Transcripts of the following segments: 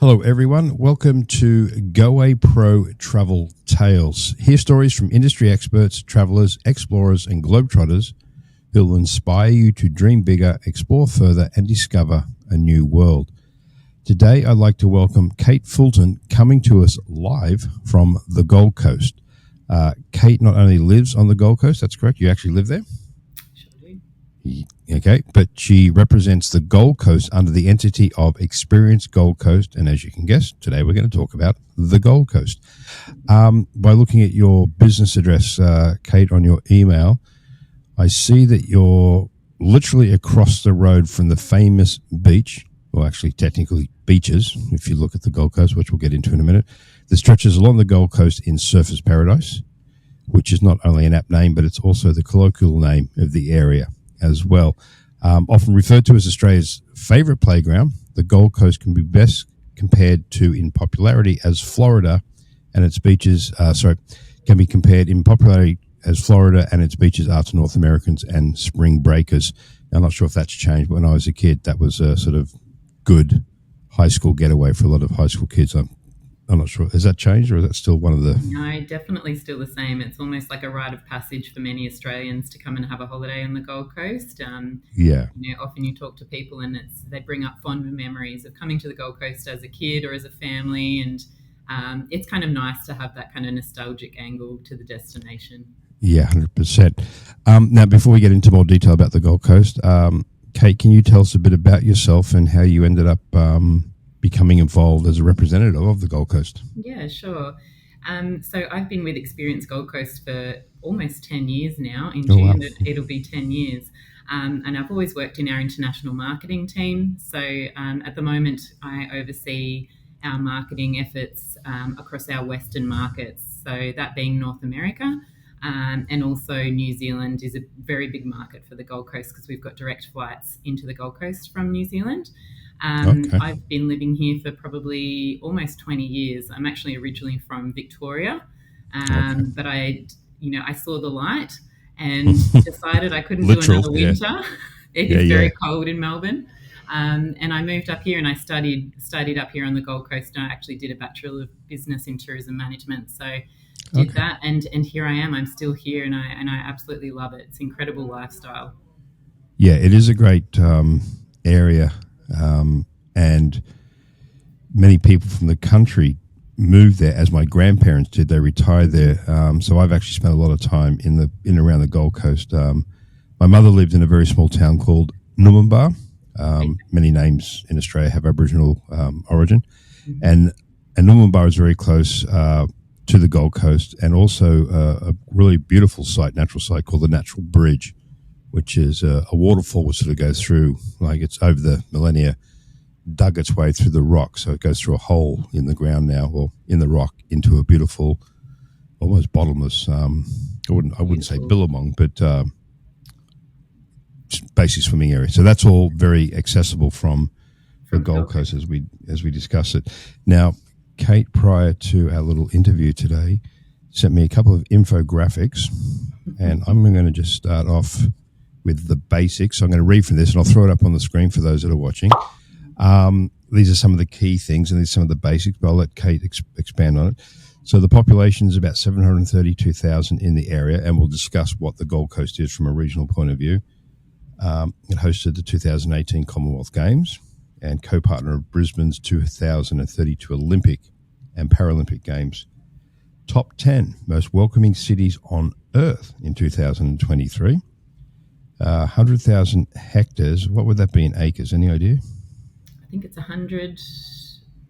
Hello, everyone. Welcome to GowayPro Travel Tales. Hear stories from industry experts, travelers, explorers, and globetrotters who will inspire you to dream bigger, explore further, and discover a new world. Today, I'd like to welcome Kate Fulton, coming to us live from the Gold Coast. Kate not only lives on the Gold Coast, that's correct, you actually live there? Sure do. Okay, but she represents the Gold Coast under the entity of Experience Gold Coast, and as you can guess, today we're going to talk about the Gold Coast. By looking at your business address, Kate, on your email, I see that you're literally across the road from the famous beach, well, actually technically beaches, if you look at the Gold Coast, which we'll get into in a minute, that stretches along the Gold Coast in Surfers Paradise, which is not only an apt name, but it's also the colloquial name of the area as well. Often referred to as Australia's favourite playground, the Gold Coast can be best compared to in popularity as Florida and its beaches, can be compared in popularity as Florida and its beaches are to North Americans and spring breakers. Now, I'm not sure if that's changed, but when I was a kid, that was a sort of good high school getaway for a lot of high school kids. I'm not sure. Has that changed, or is that still one of the... No, definitely still the same. It's almost like a rite of passage for many Australians to come and have a holiday on the Gold Coast. Yeah. Often you talk to people and they bring up fond memories of coming to the Gold Coast as a kid or as a family, and it's kind of nice to have that kind of nostalgic angle to the destination. Yeah, 100%. Now, before we get into more detail about the Gold Coast, Kate, can you tell us a bit about yourself and how you ended up becoming involved as a representative of the Gold Coast? Yeah, sure. So I've been with Experience Gold Coast for almost 10 years now. In June, wow. It'll be 10 years. And I've always worked in our international marketing team. So at the moment, I oversee our marketing efforts across our Western markets. So that being North America. And also New Zealand is a very big market for the Gold Coast because we've got direct flights into the Gold Coast from New Zealand. Okay. I've been living here for probably almost 20 years. I'm actually originally from Victoria, but I saw the light and decided I couldn't do another winter. It is very cold in Melbourne. And I moved up here and I studied up here on the Gold Coast, and I actually did a Bachelor of Business in Tourism Management. So did that, and here I am. I'm still here, and I absolutely love it. It's an incredible lifestyle. Yeah, it is a great area, and many people from the country moved there, as my grandparents did. They retired there, so I've actually spent a lot of time in and around the Gold Coast. My mother lived in a very small town called Noonanbah. Many names in Australia have Aboriginal origin, and Noonanbah is very close to the Gold Coast, and also a really beautiful natural site called the Natural Bridge, which is a waterfall which sort of goes through, like it's over the millennia, dug its way through the rock. So it goes through a hole in the ground now, or in the rock, into a beautiful, almost bottomless, I wouldn't say billabong, but basic swimming area. So that's all very accessible from the Gold Coast as we discuss it. Now, Kate, prior to our little interview today, sent me a couple of infographics, and I'm going to just start off with the basics. So I'm going to read from this, and I'll throw it up on the screen for those that are watching. These are some of the key things, and these are some of the basics, but I'll let Kate expand on it. So the population is about 732,000 in the area, and we'll discuss what the Gold Coast is from a regional point of view. It hosted the 2018 Commonwealth Games and co-partner of Brisbane's 2032 Olympic and Paralympic Games. Top 10 most welcoming cities on Earth in 2023. 100,000 hectares. What would that be in acres? Any idea? I think it's 100.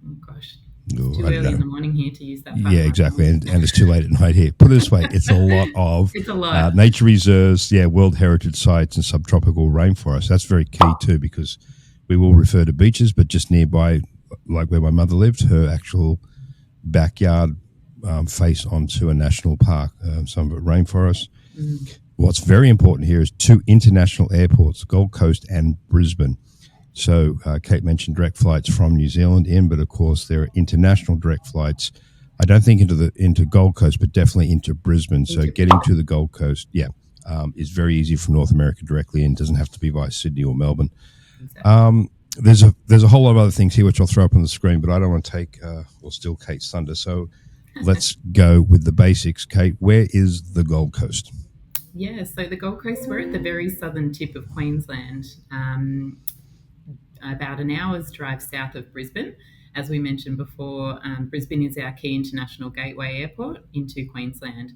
Oh, gosh. It's too early in the morning here to use that. Yeah, exactly. And it's too late at night here. Put it this way, it's a lot of nature reserves, World Heritage Sites and subtropical rainforests. That's very key too, because we will refer to beaches, but just nearby, like where my mother lived, her actual backyard face onto a national park, some of it rainforest. What's very important here is 2 international airports, Gold Coast and Brisbane. So Kate mentioned direct flights from New Zealand but of course there are international direct flights. I don't think into Gold Coast, but definitely into Brisbane. So getting to the Gold Coast, is very easy from North America directly, and doesn't have to be via Sydney or Melbourne. Exactly. there's a whole lot of other things here which I'll throw up on the screen, but I don't want to take or steal Kate's thunder. So let's go with the basics. Kate, where is the Gold Coast? Yeah, so the Gold Coast, we're at the very southern tip of Queensland, about an hour's drive south of Brisbane. As we mentioned before, Brisbane is our key international gateway airport into Queensland.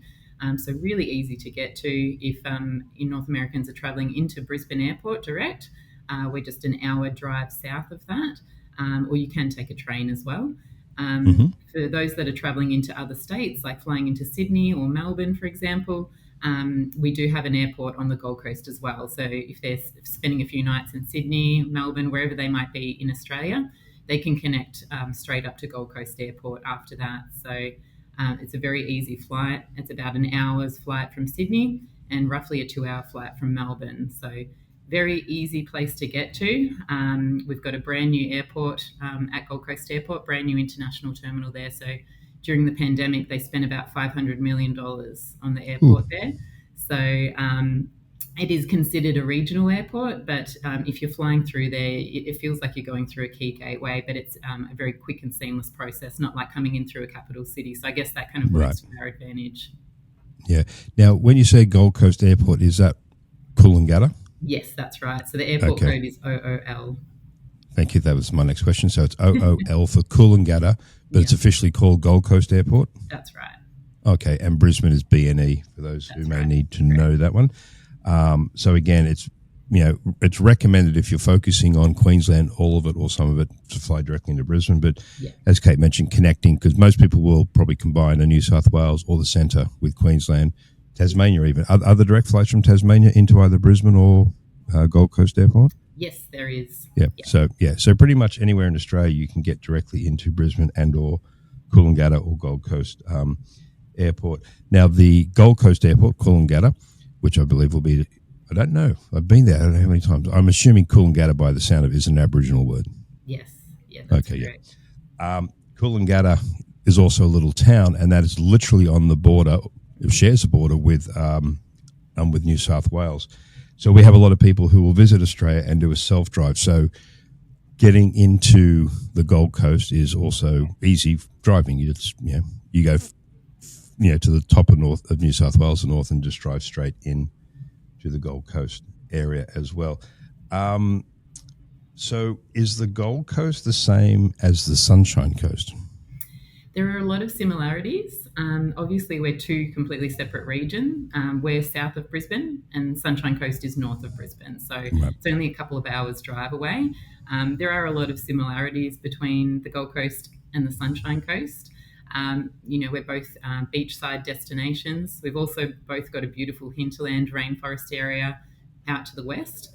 So really easy to get to if North Americans are travelling into Brisbane Airport direct. We're just an hour drive south of that, or you can take a train as well. For those that are travelling into other states, like flying into Sydney or Melbourne, for example, we do have an airport on the Gold Coast as well. So if they're spending a few nights in Sydney, Melbourne, wherever they might be in Australia, they can connect straight up to Gold Coast Airport after that. So it's a very easy flight. It's about an hour's flight from Sydney and roughly a 2-hour flight from Melbourne. So very easy place to get to. We've got a brand new airport at Gold Coast Airport, brand new international terminal there. So during the pandemic, they spent about $500 million on the airport there. So it is considered a regional airport, but if you're flying through there, it feels like you're going through a key gateway, but it's a very quick and seamless process, not like coming in through a capital city. So I guess that kind of works to our advantage. Yeah. Now, when you say Gold Coast Airport, is that Coolangatta? Yes, that's right. So the airport code is OOL. Thank you. That was my next question. So it's OOL for Coolangatta, but it's officially called Gold Coast Airport? That's right. Okay, and Brisbane is BNE for those who may need to know that one. So again, it's recommended if you're focusing on Queensland, all of it or some of it, to fly directly into Brisbane. But as Kate mentioned, connecting, because most people will probably combine a New South Wales or the centre with Queensland, Tasmania even. Are there direct flights from Tasmania into either Brisbane or Gold Coast Airport? Yes, there is. Yeah. So pretty much anywhere in Australia you can get directly into Brisbane and or Coolangatta or Gold Coast Airport. Now the Gold Coast Airport, Coolangatta, which I believe will be, I don't know, I've been there, I don't know how many times. I'm assuming Coolangatta by the sound of it is an Aboriginal word. Yes. Yeah, that's correct. Coolangatta is also a little town, and that is literally on the border. It shares a border with New South Wales. So we have a lot of people who will visit Australia and do a self-drive. So getting into the Gold Coast is also easy driving. You go to the top of north of New South Wales, the north, and just drive straight in to the Gold Coast area as well. So is the Gold Coast the same as the Sunshine Coast? There are a lot of similarities. Obviously, we're two completely separate regions. We're south of Brisbane and Sunshine Coast is north of Brisbane. So it's only a couple of hours drive away. There are a lot of similarities between the Gold Coast and the Sunshine Coast. We're both beachside destinations. We've also both got a beautiful hinterland rainforest area out to the west.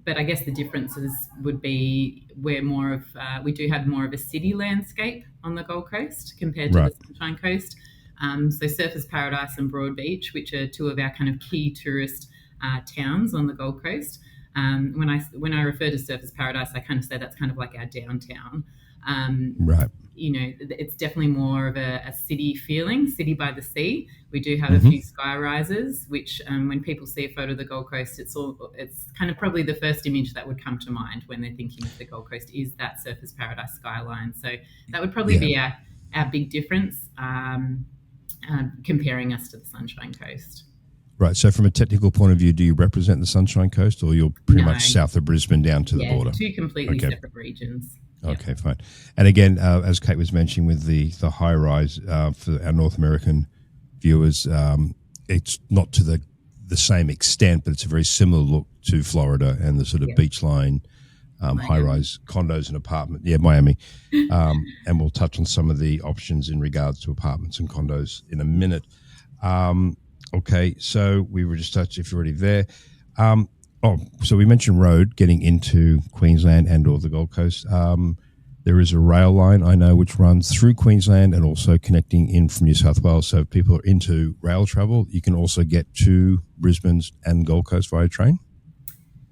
But I guess the differences would be we do have more of a city landscape on the Gold Coast compared to the Sunshine Coast. So Surfers Paradise and Broadbeach, which are two of our kind of key tourist towns on the Gold Coast. When I refer to Surfers Paradise, I kind of say that's kind of like our downtown. It's definitely more of a city feeling, city by the sea. We do have a few sky rises, which when people see a photo of the Gold Coast, it's kind of probably the first image that would come to mind when they're thinking of the Gold Coast is that Surfers Paradise skyline. So that would probably be our big difference comparing us to the Sunshine Coast. Right. So from a technical point of view, do you represent the Sunshine Coast, or you're pretty much south of Brisbane down to the border? Two completely separate regions. Okay, fine. And again, as Kate was mentioning with the high rise for our North American viewers, it's not to the same extent, but it's a very similar look to Florida and the sort of beach line high rise condos and apartment. Yeah, Miami. And we'll touch on some of the options in regards to apartments and condos in a minute. Okay, so we were just touched if you're already there. So we mentioned road getting into Queensland and or the Gold Coast. There is a rail line, I know, which runs through Queensland and also connecting in from New South Wales. So if people are into rail travel, you can also get to Brisbane and Gold Coast via train?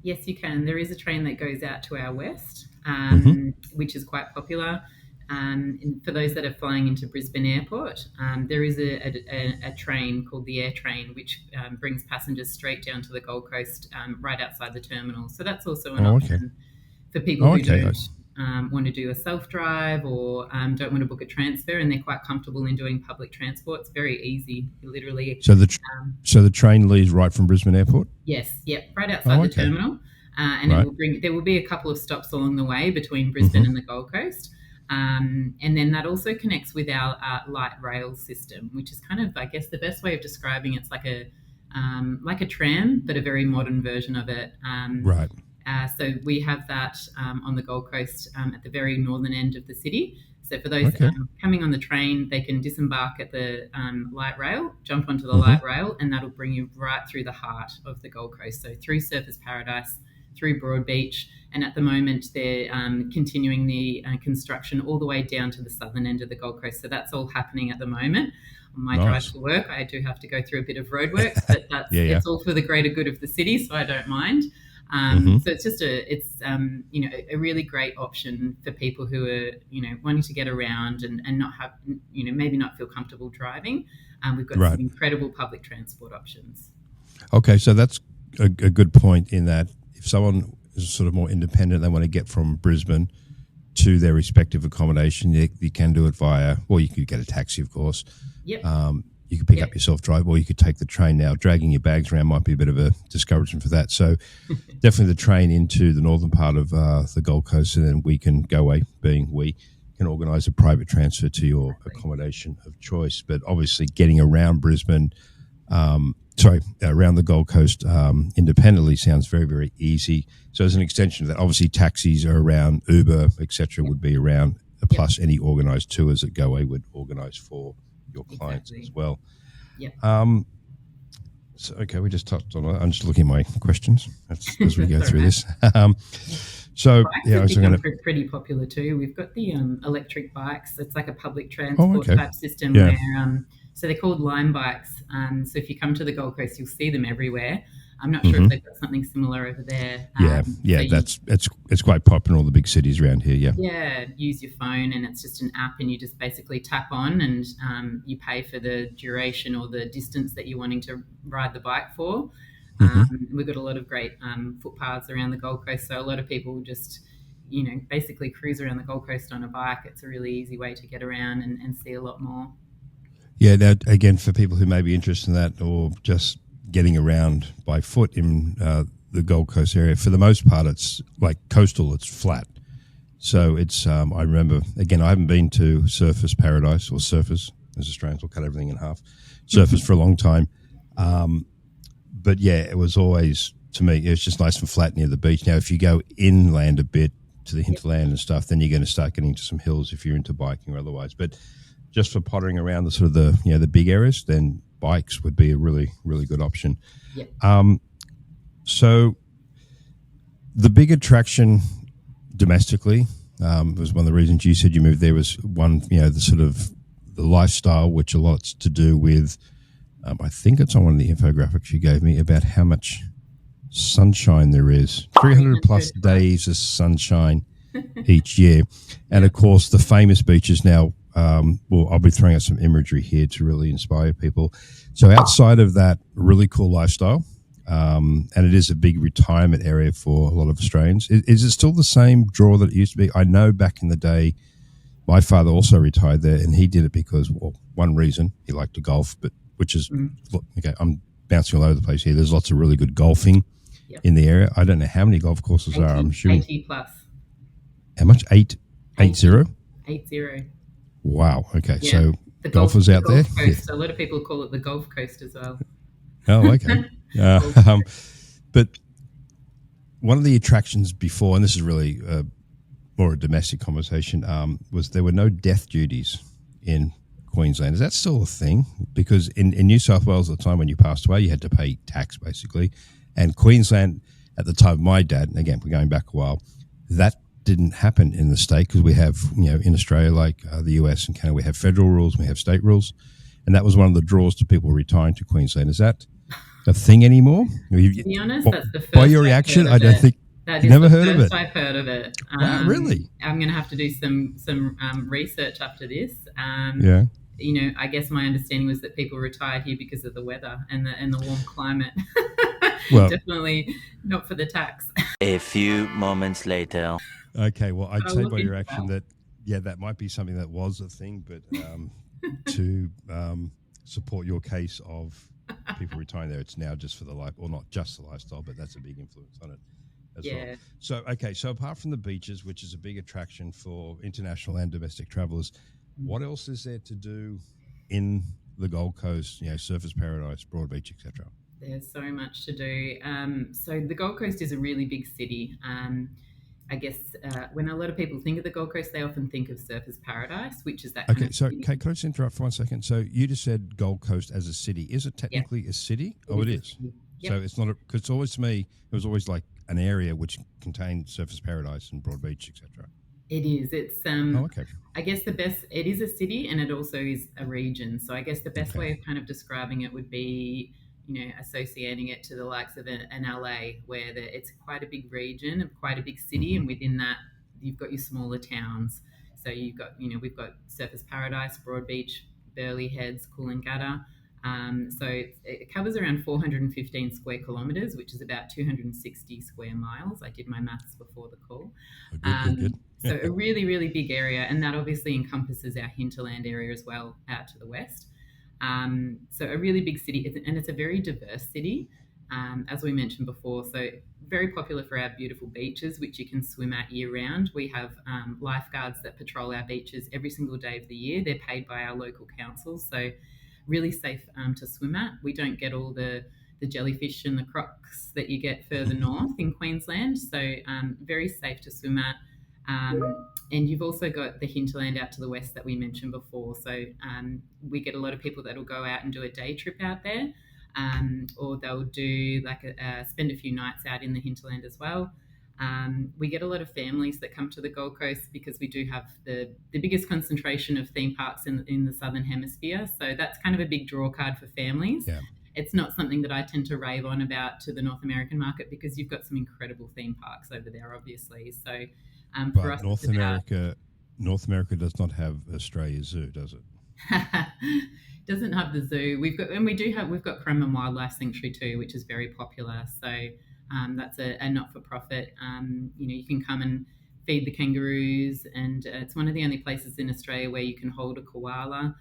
Yes, you can. There is a train that goes out to our west, which is quite popular. And for those that are flying into Brisbane Airport, there is a train called the Air Train, which brings passengers straight down to the Gold Coast right outside the terminal. So that's also an option for people who don't want to do a self-drive or don't want to book a transfer and they're quite comfortable in doing public transport. It's very easy. You literally... So the train leaves right from Brisbane Airport? Yes, right outside the terminal. And there will be a couple of stops along the way between Brisbane and the Gold Coast. And then that also connects with our light rail system, which is kind of, I guess, the best way of describing it's like a tram, but a very modern version of it. Right. So we have that on the Gold Coast at the very northern end of the city. So for those coming on the train, they can disembark at the light rail, jump onto the light rail, and that'll bring you right through the heart of the Gold Coast. So through Surfers Paradise, through Broadbeach, and at the moment they're continuing the construction all the way down to the southern end of the Gold Coast. So that's all happening at the moment. On my drive to work, I do have to go through a bit of roadworks, but that's it's all for the greater good of the city, so I don't mind. So it's just a really great option for people who are wanting to get around and not have maybe not feel comfortable driving. We've got some incredible public transport options. Okay, so that's a good point in that if someone is sort of more independent, they want to get from Brisbane to their respective accommodation, you can do it via, or you could get a taxi, of course. Yep. You could pick up your self-drive, or you could take the train. Now, dragging your bags around might be a bit of a discouragement for that. So definitely the train into the northern part of the Gold Coast, and then Goway, can organise a private transfer to your accommodation of choice. But obviously getting around Brisbane, around the Gold Coast independently sounds very, very easy. So as an extension of that, obviously taxis are around, Uber, etc., would be around, plus any organised tours that Goway would organise for your clients as well. So we just touched on it. I'm just looking at my questions as we go through this. So it's pretty popular too. We've got the electric bikes. It's like a public transport type system where so they're called Lime bikes. So if you come to the Gold Coast, you'll see them everywhere. I'm not sure if they've got something similar over there. It's quite popular in all the big cities around here. Yeah, use your phone and it's just an app, and you just basically tap on and you pay for the duration or the distance that you're wanting to ride the bike for. We've got a lot of great footpaths around the Gold Coast, so a lot of people just basically cruise around the Gold Coast on a bike. It's a really easy way to get around and see a lot more. Yeah, now again, for people who may be interested in that or just getting around by foot in the Gold Coast area, for the most part, it's like coastal, it's flat. So it's, I remember, again, I haven't been to Surfers Paradise, or Surfers, as Australians will cut everything in half, Surfers for a long time. But yeah, it was always, to me, it was just nice and flat near the beach. Now, if you go inland a bit to the hinterland and stuff, then you're going to start getting into some hills if you're into biking or otherwise. But just for pottering around the sort of the big areas, then bikes would be a really, really good option. So the big attraction domestically was one of the reasons you said you moved there, was one, the sort of the lifestyle, which a lot's to do with, I think it's on one of the infographics you gave me about how much sunshine there is. 300 plus days of sunshine each year. And of course, the famous beaches now, I'll be throwing out some imagery here to really inspire people. So outside of that really cool lifestyle, and it is a big retirement area for a lot of Australians, is it still the same draw that it used to be? I know back in the day, my father also retired there, and he did it because, well, one reason, he liked to golf, but which is, okay, I'm bouncing all over the place here. There's lots of really good golfing in the area. I don't know how many golf courses are. I'm assuming 80 plus. How much? 80? 80. Wow. Okay. Yeah. So the golfers out there. Coast. A lot of people call it the Gulf Coast as well. Oh, okay. But one of the attractions before, and this is really more a domestic conversation, was there were no death duties in Queensland. Is that still a thing? Because in New South Wales at the time when you passed away, you had to pay tax basically. And Queensland at the time of my dad, and again, we're going back a while, that didn't happen in the state because we have, in Australia, like the US and Canada, we have federal rules, we have state rules. And that was one of the draws to people retiring to Queensland. Is that a thing anymore? To be honest, that's the first. By your reaction, I don't think. That is never heard of it. I've heard of it. Wow, really? I'm going to have to do some research after this. Yeah. I guess my understanding was that people retired here because of the weather and the warm climate. Well, definitely not for the tax. A few moments later. Okay, well, I'd say by your action that. that might be something that was a thing, but to support your case of people retiring there, it's now just for the life, or not just the lifestyle, but that's a big influence on it as well. So, okay, so apart from the beaches, which is a big attraction for international and domestic travelers, what else is there to do in the Gold Coast, Surfers Paradise, Broadbeach, etc.? There's so much to do. So the Gold Coast is a really big city. I guess when a lot of people think of the Gold Coast, they often think of Surfers Paradise, which is that kind of so city. Kate, could I just interrupt for 1 second? So you just said Gold Coast as a city. Is it technically a city? It is. Yep. So it's not, because it's always, to me, it was always like an area which contained Surfers Paradise and Broadbeach, etc. It is. It's okay. I guess it is a city, and it also is a region. So I guess the best way of kind of describing it would be, associating it to the likes of an LA, where it's quite a big region and quite a big city, and within that you've got your smaller towns. So you've got, we've got Surfers Paradise, Broadbeach, Burleigh Heads, Coolangatta. So it covers around 415 square kilometres, which is about 260 square miles. I did my maths before the call. Good. So a really, really big area, and that obviously encompasses our hinterland area as well, out to the west. So a really big city, and it's a very diverse city, as we mentioned before. So very popular for our beautiful beaches, which you can swim at year round. We have lifeguards that patrol our beaches every single day of the year. They're paid by our local councils, so really safe to swim at. We don't get all the jellyfish and the crocs that you get further north in Queensland, so very safe to swim at. And you've also got the hinterland out to the west that we mentioned before. So we get a lot of people that will go out and do a day trip out there, or they'll do spend a few nights out in the hinterland as well. We get a lot of families that come to the Gold Coast because we do have the biggest concentration of theme parks in the Southern Hemisphere. So that's kind of a big draw card for families. Yeah. It's not something that I tend to rave on about to the North American market, because you've got some incredible theme parks over there, obviously. So for us, North America does not have Australia Zoo, does it? Doesn't have the zoo. We've got Currumbin Wildlife Sanctuary too, which is very popular. So that's a not-for-profit. You can come and feed the kangaroos, and it's one of the only places in Australia where you can hold a koala.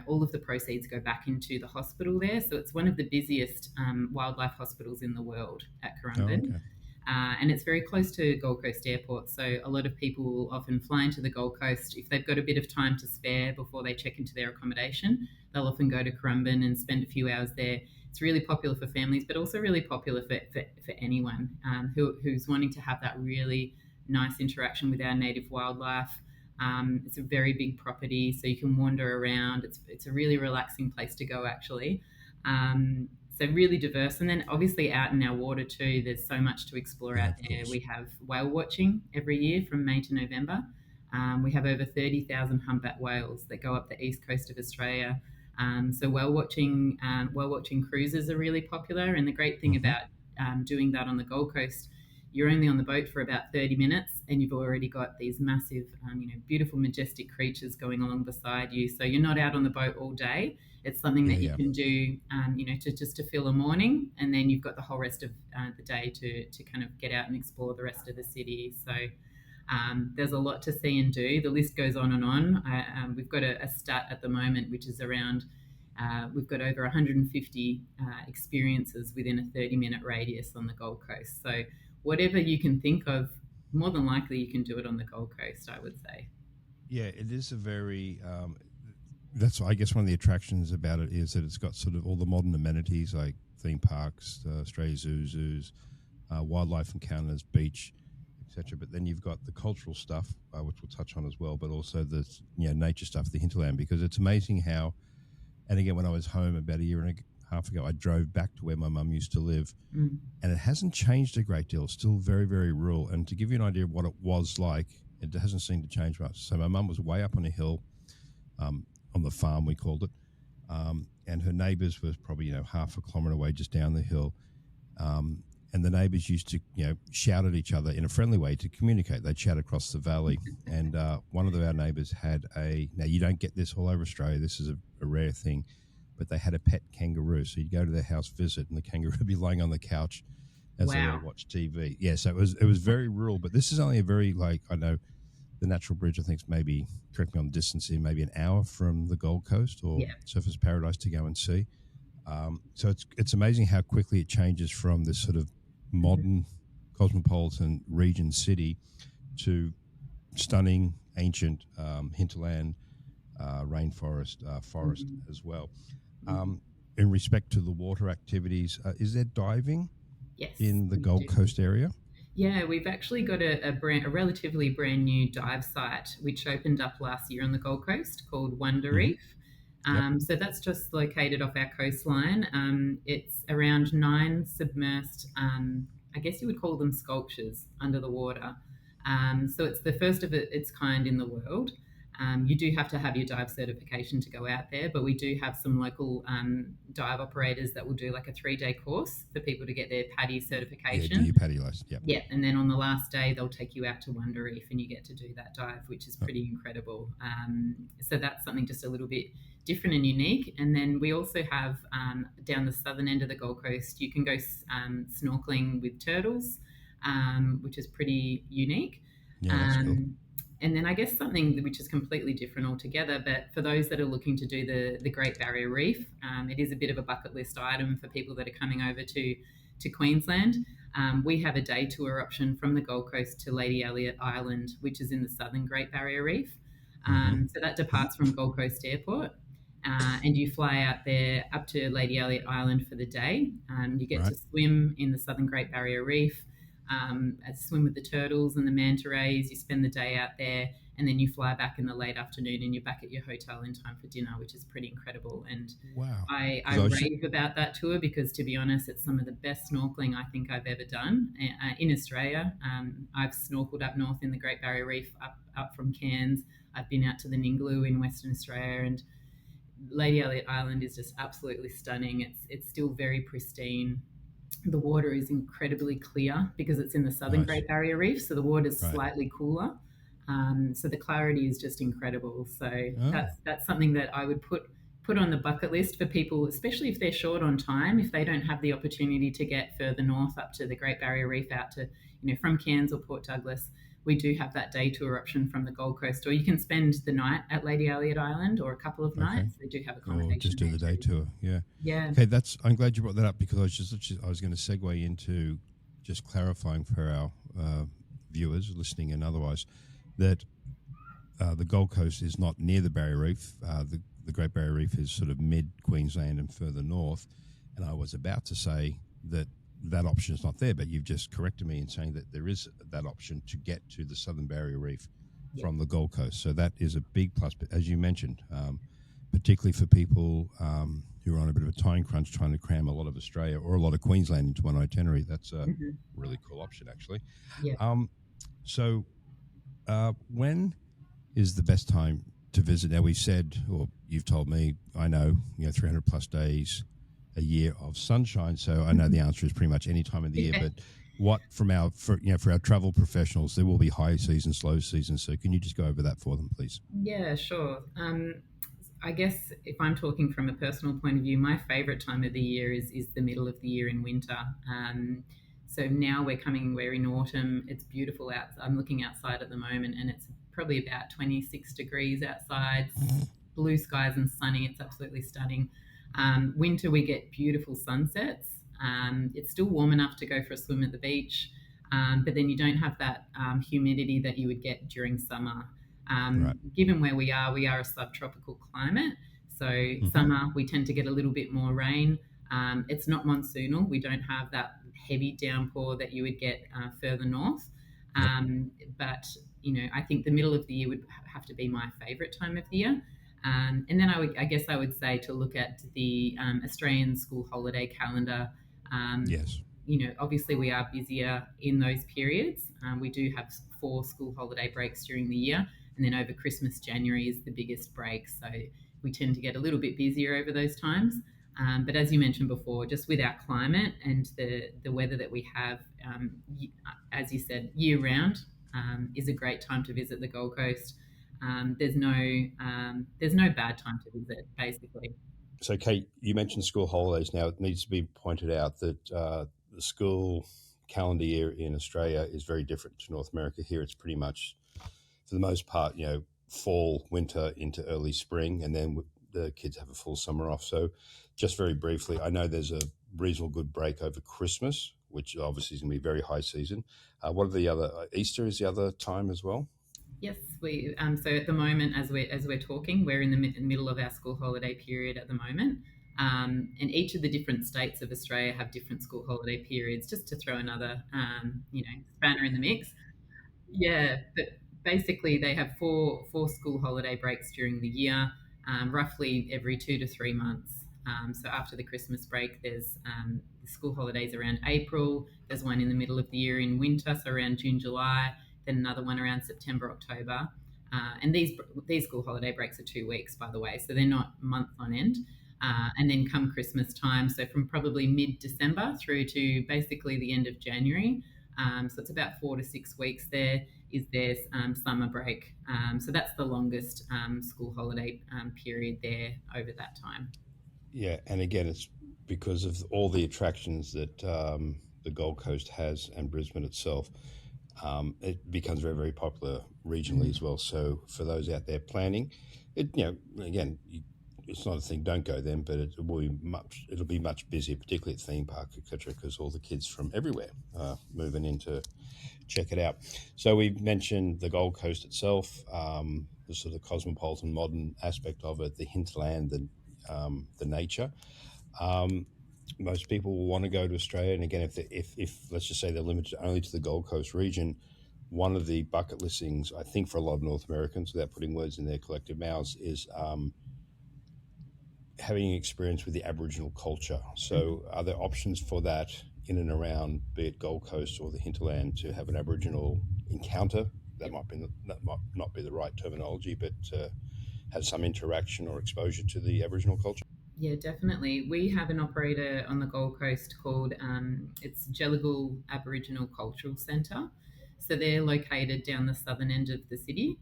All of the proceeds go back into the hospital there. So it's one of the busiest wildlife hospitals in the world at Currumbin. Okay. And it's very close to Gold Coast Airport. So a lot of people will often fly into the Gold Coast. If they've got a bit of time to spare before they check into their accommodation, they'll often go to Currumbin and spend a few hours there. It's really popular for families, but also really popular for anyone who's wanting to have that really nice interaction with our native wildlife. It's a very big property, so you can wander around. It's a really relaxing place to go, actually. So really diverse. And then obviously out in our water too, there's so much to explore out there. We have whale watching every year from May to November. We have over 30,000 humpback whales that go up the east coast of Australia. So whale watching cruises are really popular. And the great thing about doing that on the Gold Coast, you're only on the boat for about 30 minutes and you've already got these massive, beautiful, majestic creatures going along beside you. So you're not out on the boat all day. It's something that you can do, to fill a morning, and then you've got the whole rest of the day to kind of get out and explore the rest of the city. So there's a lot to see and do. The list goes on and on. We've got a stat at the moment, which is around, we've got over 150 experiences within a 30-minute radius on the Gold Coast. So whatever you can think of, more than likely you can do it on the Gold Coast, I would say. Yeah, it is a very... that's, I guess, one of the attractions about it is that it's got sort of all the modern amenities like theme parks, Australia zoos, wildlife encounters, beach, etc. But then you've got the cultural stuff, which we'll touch on as well, but also the nature stuff, the hinterland, because it's amazing how... And again, when I was home about a year and a half ago, I drove back to where my mum used to live, and it hasn't changed a great deal. It's still very, very rural. And to give you an idea of what it was like, it hasn't seemed to change much. So my mum was way up on a hill, on the farm, we called it, and her neighbours was probably half a kilometre away just down the hill, and the neighbours used to shout at each other in a friendly way to communicate. They'd shout across the valley, and one of our neighbours had now you don't get this all over Australia, this is a rare thing, but they had a pet kangaroo. So you'd go to their house visit and the kangaroo would be lying on the couch as they all Wow. watch TV. Yeah, so it was very rural, but this is only a very, like, I know the Natural Bridge, I think, is maybe, correct me on the distance here, maybe an hour from the Gold Coast or Yeah. Surfers Paradise to go and see. So it's amazing how quickly it changes from this sort of modern cosmopolitan region city to stunning ancient hinterland rainforest forest as well. In respect to the water activities, is there diving Yes, in the we Gold do. Coast area? Yeah, we've actually got a relatively brand new dive site which opened up last year on the Gold Coast called Wonder Reef. Yep. So that's just located off our coastline. It's around 9 submersed, I guess you would call them sculptures under the water. So it's the first of its kind in the world. You do have to have your dive certification to go out there, but we do have some local dive operators that will do like a 3-day course for people to get their PADI certification. Yeah, do your PADI license. Yep. Yeah, and then on the last day they'll take you out to Wonder Reef and you get to do that dive, which is pretty incredible. So that's something just a little bit different and unique. And then we also have down the southern end of the Gold Coast, you can go snorkeling with turtles, which is pretty unique. Yeah, that's cool. And then I guess something which is completely different altogether, but for those that are looking to do the Great Barrier Reef, it is a bit of a bucket list item for people that are coming over to Queensland. We have a day tour option from the Gold Coast to Lady Elliot Island, which is in the southern Great Barrier Reef. So that departs from Gold Coast Airport. And you fly out there up to Lady Elliot Island for the day. You get to swim in the southern Great Barrier Reef, swim with the turtles and the manta rays. You spend the day out there, and then you fly back in the late afternoon and you're back at your hotel in time for dinner, which is pretty incredible. And wow, I rave about that tour because, to be honest, it's some of the best snorkeling I think I've ever done in Australia. I've snorkeled up north in the Great Barrier Reef, up from Cairns. I've been out to the Ningaloo in Western Australia, and Lady Elliot Island is just absolutely stunning. It's still very pristine. The water is incredibly clear because it's in the southern Great Barrier Reef, so the water is slightly cooler. So the clarity is just incredible. So that's something that I would put on the bucket list for people, especially if they're short on time, if they don't have the opportunity to get further north up to the Great Barrier Reef, out to, from Cairns or Port Douglas. We do have that day tour option from the Gold Coast, or you can spend the night at Lady Elliot Island or a couple of nights. They do have accommodation. Or just do the day tour. Yeah. Yeah. Okay, I'm glad you brought that up because I was going to segue into just clarifying for our viewers listening and otherwise that the Gold Coast is not near the Barrier Reef. The Great Barrier Reef is sort of mid-Queensland and further north. And I was about to say that option is not there, but you've just corrected me in saying that there is that option to get to the Southern Barrier Reef from the Gold Coast. So that is a big plus, as you mentioned, particularly for people who are on a bit of a time crunch trying to cram a lot of Australia or a lot of Queensland into one itinerary. That's a really cool option, actually. Yeah. So when is the best time to visit? Now, we said, or you've told me, I know, 300 plus days a year of sunshine. So I know the answer is pretty much any time of the year. But what for our travel professionals, there will be high seasons, slow seasons. So can you just go over that for them, please? Yeah, sure. I guess if I'm talking from a personal point of view, my favorite time of the year is the middle of the year in winter. So now we're in autumn. It's beautiful out. I'm looking outside at the moment, and it's probably about 26 degrees outside, blue skies and sunny. It's absolutely stunning. Winter, we get beautiful sunsets. It's still warm enough to go for a swim at the beach, but then you don't have that humidity that you would get during summer. Given where we are a subtropical climate. So summer, we tend to get a little bit more rain. It's not monsoonal. We don't have that heavy downpour that you would get further north. But, I think the middle of the year would have to be my favorite time of the year. And then I guess I would say to look at the Australian school holiday calendar. Yes. Obviously we are busier in those periods. We do have 4 school holiday breaks during the year. And then over Christmas, January is the biggest break. So we tend to get a little bit busier over those times. But as you mentioned before, just with our climate and the weather that we have, as you said, year round is a great time to visit the Gold Coast. There's no bad time to visit, basically. So, Kate, you mentioned school holidays. Now, it needs to be pointed out that the school calendar year in Australia is very different to North America. Here it's pretty much, for the most part, fall, winter into early spring, and then the kids have a full summer off. So just very briefly, I know there's a reasonable good break over Christmas, which obviously is going to be very high season. What are the other, Easter is the other time as well? Yes, we. So at the moment, as we're talking, we're in the middle of our school holiday period at the moment, and each of the different states of Australia have different school holiday periods. Just to throw another, spanner in the mix. Yeah, but basically they have four school holiday breaks during the year, roughly every 2 to 3 months. So after the Christmas break, there's the school holidays around April. There's one in the middle of the year in winter, so around June, July. Then another one around September, October. And these school holiday breaks are 2 weeks, by the way, so they're not months on end. And then come Christmas time, so from probably mid-December through to basically the end of January. So it's about 4 to 6 weeks there is their summer break. So that's the longest school holiday period there over that time. Yeah, and again, it's because of all the attractions that the Gold Coast has and Brisbane itself. It becomes very, very popular regionally as well. So for those out there planning, again, it's not a thing. Don't go then, but it'll be much busier, particularly at theme parks, etc., because all the kids from everywhere are moving in to check it out. So we mentioned the Gold Coast itself, the sort of cosmopolitan, modern aspect of it, the hinterland, the nature. Most people will want to go to Australia, and again, if let's just say they're limited only to the Gold Coast region, one of the bucket listings, I think, for a lot of North Americans, without putting words in their collective mouths, is having experience with the Aboriginal culture. So are there options for that in and around, be it Gold Coast or the hinterland, to have an Aboriginal encounter? That might not be the right terminology, but have some interaction or exposure to the Aboriginal culture? Yeah, definitely. We have an operator on the Gold Coast called it's Jelligal Aboriginal Cultural Centre. So they're located down the southern end of the city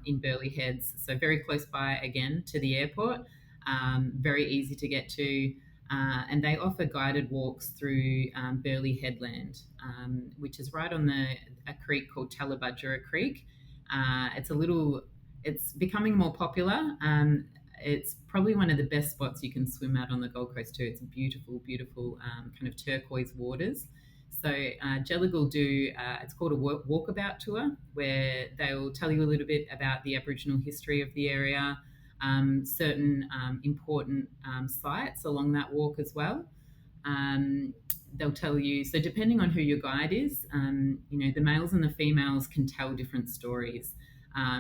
in Burleigh Heads. So very close by, again, to the airport. Very easy to get to. And they offer guided walks through Burleigh Headland, which is right on a creek called Tallabudgera Creek. It's becoming more popular. It's probably one of the best spots you can swim at on the Gold Coast too. It's beautiful, beautiful kind of turquoise waters. So Jelligal do, it's called a walkabout tour, where they'll tell you a little bit about the Aboriginal history of the area, certain important sites along that walk as well. They'll tell you, so depending on who your guide is, the males and the females can tell different stories.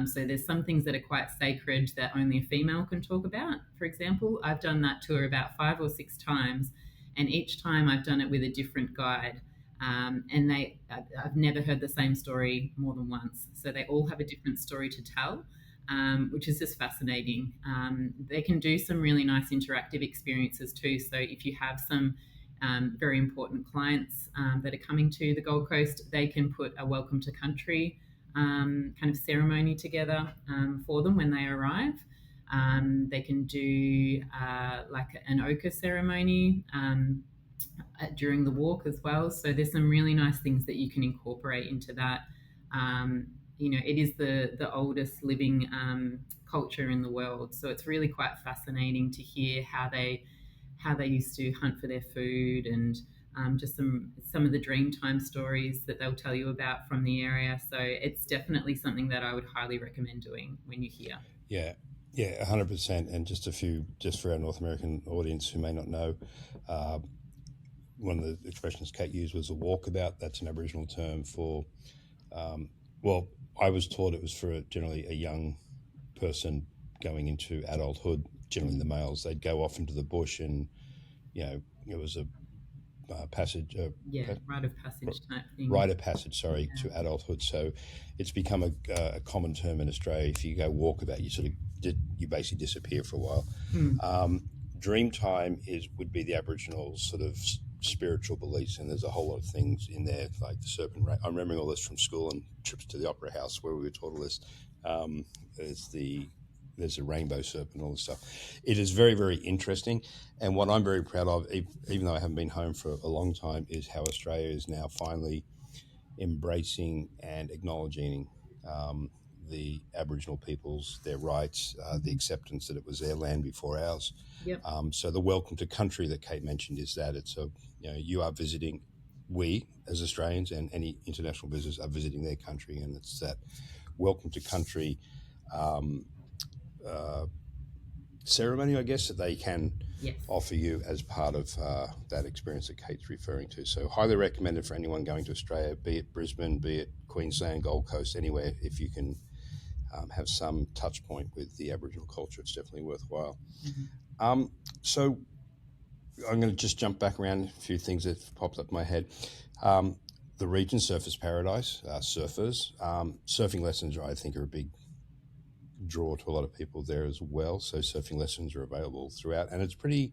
So there's some things that are quite sacred that only a female can talk about. For example, I've done that tour about 5 or 6 times, and each time I've done it with a different guide. And I've never heard the same story more than once. So they all have a different story to tell, which is just fascinating. They can do some really nice interactive experiences too. So if you have some very important clients that are coming to the Gold Coast, they can put a welcome to country kind of ceremony together for them when they arrive. They can do like an ochre ceremony during the walk as well. So there's some really nice things that you can incorporate into that. It is the oldest living culture in the world, so it's really quite fascinating to hear how they used to hunt for their food, and just some of the Dreamtime stories that they'll tell you about from the area. So it's definitely something that I would highly recommend doing when you're here. Yeah, 100%. And just for our North American audience who may not know, one of the expressions Kate used was a walkabout. That's an Aboriginal term for, I was taught it was for generally a young person going into adulthood, generally the males. They'd go off into the bush, and it was a passage. Rite of passage type thing. Rite of passage, to adulthood. So it's become a common term in Australia. If you go walkabout, you basically disappear for a while. Dreamtime would be the Aboriginal sort of spiritual beliefs, and there's a whole lot of things in there, like the serpent race. I'm remembering all this from school and trips to the opera house where we were taught all this. There's the there's a rainbow serpent and all this stuff. It is very, very interesting. And what I'm very proud of, even though I haven't been home for a long time, is how Australia is now finally embracing and acknowledging the Aboriginal peoples, their rights, the acceptance that it was their land before ours. Yep. So the welcome to country that Kate mentioned is that it's you are visiting, we as Australians and any international visitors are visiting their country, and it's that welcome to country ceremony, I guess, that they can offer you as part of that experience that Kate's referring to. So highly recommended for anyone going to Australia, be it Brisbane, be it Queensland, Gold Coast, anywhere. If you can have some touch point with the Aboriginal culture, it's definitely worthwhile. Mm-hmm. So I'm going to just jump back around a few things that popped up in my head. The region, Surfers Paradise, surfers. Surfing lessons, I think, are a big draw to a lot of people there as well. So surfing lessons are available throughout, and it's pretty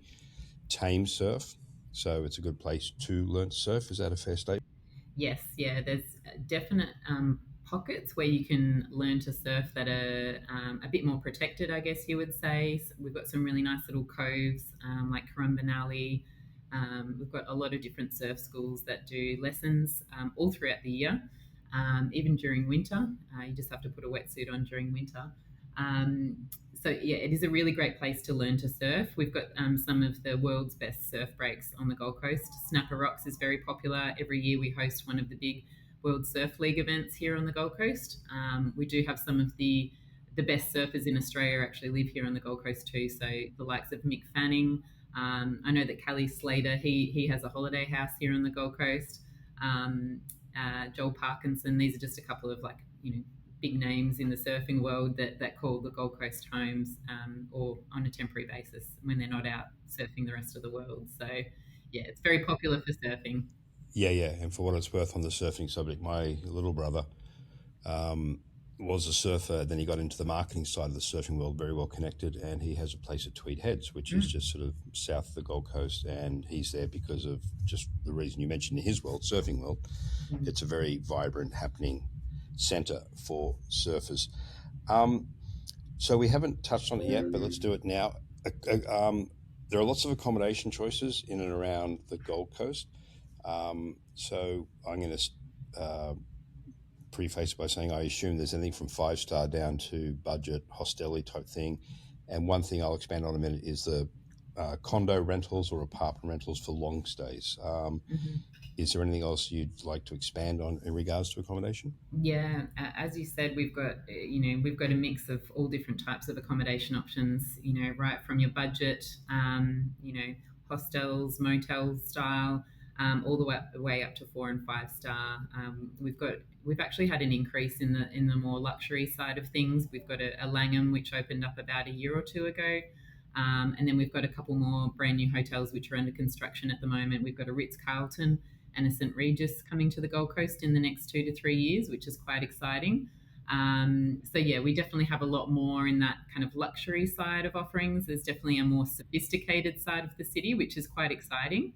tame surf. So it's a good place to learn to surf. Is that a fair statement? Yes, yeah. There's definite pockets where you can learn to surf that are a bit more protected, I guess you would say. So we've got some really nice little coves like Currumbinali. We've got a lot of different surf schools that do lessons all throughout the year, even during winter. You just have to put a wetsuit on during winter. So yeah, it is a really great place to learn to surf. We've got some of the world's best surf breaks on the Gold Coast. Snapper Rocks is very popular. Every year we host one of the big World Surf League events here on the Gold Coast. We do have some of the best surfers in Australia actually live here on the Gold Coast too. So the likes of Mick Fanning. I know that Callie Slater, he has a holiday house here on the Gold Coast. Joel Parkinson. These are just a couple of big names in the surfing world that call the Gold Coast homes, or on a temporary basis when they're not out surfing the rest of the world. So yeah, it's very popular for surfing. Yeah. And for what it's worth on the surfing subject, my little brother was a surfer. Then he got into the marketing side of the surfing world, very well connected, and he has a place at Tweed Heads, which is just sort of south of the Gold Coast, and he's there because of just the reason you mentioned in his world, surfing world. It's a very vibrant, happening centre for surfers. So we haven't touched on it yet, but let's do it now. There are lots of accommodation choices in and around the Gold Coast. So I'm going to preface by saying I assume there's anything from 5-star down to budget hostelry type thing. And one thing I'll expand on in a minute is the condo rentals or apartment rentals for long stays. Is there anything else you'd like to expand on in regards to accommodation? Yeah, as you said, we've got a mix of all different types of accommodation options. Right from your budget, hostels, motels style, all the way up to 4 and 5 star. We've actually had an increase in the more luxury side of things. We've got a Langham which opened up about a year or two ago. And then we've got a couple more brand new hotels which are under construction at the moment. We've got a Ritz-Carlton and a St. Regis coming to the Gold Coast in the next 2 to 3 years, which is quite exciting. So yeah, we definitely have a lot more in that kind of luxury side of offerings. There's definitely a more sophisticated side of the city, which is quite exciting.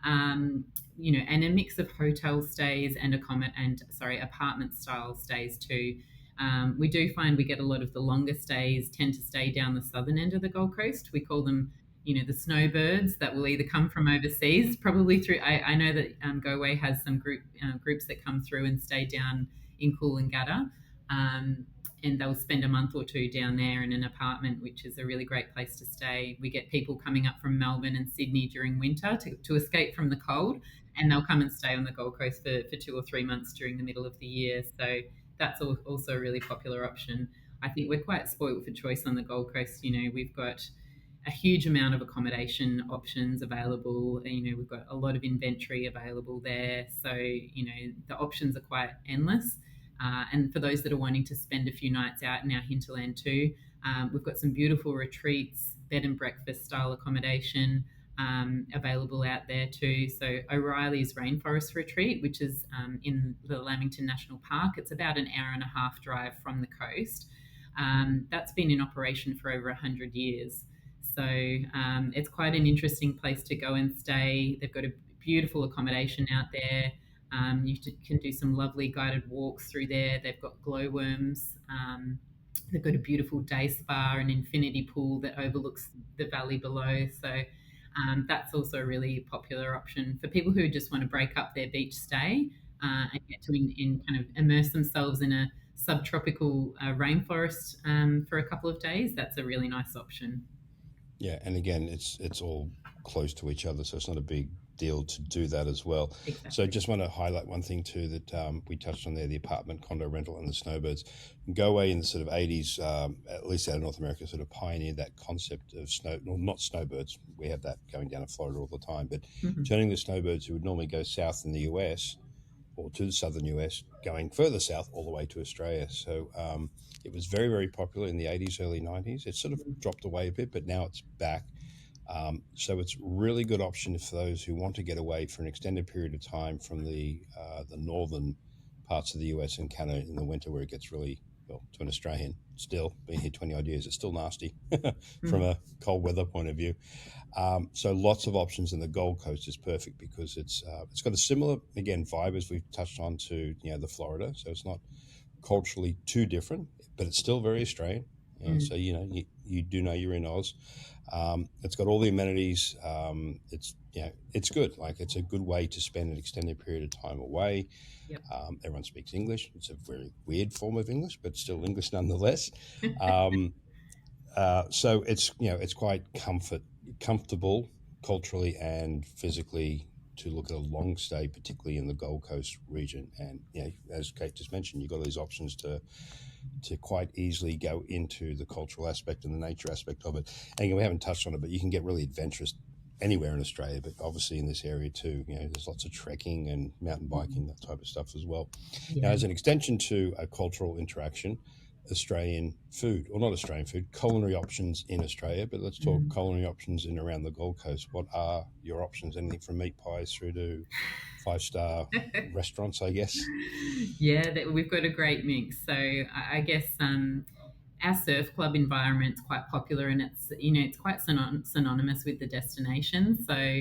And a mix of hotel stays and apartment style stays too. We do find we get a lot of the longer stays tend to stay down the southern end of the Gold Coast. We call them, the snowbirds that will either come from overseas, probably through. I know that Goway has some groups that come through and stay down in Coolangatta, and they'll spend a month or two down there in an apartment, which is a really great place to stay. We get people coming up from Melbourne and Sydney during winter to escape from the cold, and they'll come and stay on the Gold Coast for 2 or 3 months during the middle of the year. So that's also a really popular option. I think we're quite spoiled for choice on the Gold Coast. We've got a huge amount of accommodation options available. We've got a lot of inventory available there. So, the options are quite endless. And for those that are wanting to spend a few nights out in our hinterland too, we've got some beautiful retreats, bed and breakfast style accommodation available out there too. So O'Reilly's Rainforest Retreat, which is in the Lamington National Park, it's about an hour and a half drive from the coast. That's been in operation for over 100 years. So it's quite an interesting place to go and stay. They've got a beautiful accommodation out there. You can do some lovely guided walks through there. They've got glowworms They've got a beautiful day spa, an infinity pool that overlooks the valley below. So that's also a really popular option for people who just want to break up their beach stay and get to kind of immerse themselves in a subtropical rainforest for a couple of days. That's a really nice option. Yeah, and again, it's all close to each other, so it's not a big deal to do that as well. Exactly. So just want to highlight one thing too that we touched on there, the apartment, condo rental and the snowbirds. Goway in the sort of 80s, at least out of North America, sort of pioneered that concept of not snowbirds. We have that going down to Florida all the time, but turning the snowbirds who would normally go south in the US or to the southern US, going further south all the way to Australia. So it was very, very popular in the 80s, early 90s. It sort of dropped away a bit, but now it's back. So it's a really good option for those who want to get away for an extended period of time from the northern parts of the US and Canada in the winter, where it gets really, well, to an Australian, still been here 20 odd years, it's still nasty from a cold weather point of view. So lots of options, and the Gold Coast is perfect because it's got a similar, again, vibe as we've touched on to the Florida. So it's not culturally too different, but it's still very Australian. And so you do know you're in Oz. It's got all the amenities. It's good. Like, it's a good way to spend an extended period of time away. Yep. Everyone speaks English. It's a very weird form of English, but still English nonetheless. So it's quite comfortable culturally and physically to look at a long stay, particularly in the Gold Coast region. And as Kate just mentioned, you've got these options to quite easily go into the cultural aspect and the nature aspect of it. And again, we haven't touched on it, but you can get really adventurous anywhere in Australia, but obviously in this area too. There's lots of trekking and mountain biking, that type of stuff as well. Yeah. Now, as an extension to a cultural interaction, Australian food, or not Australian food, culinary options in Australia, but let's talk culinary options in around the Gold Coast. What are your options? Anything from meat pies through to 5-star restaurants, I guess? Yeah, we've got a great mix. So I guess our surf club environment's quite popular, and it's quite synonymous with the destination. So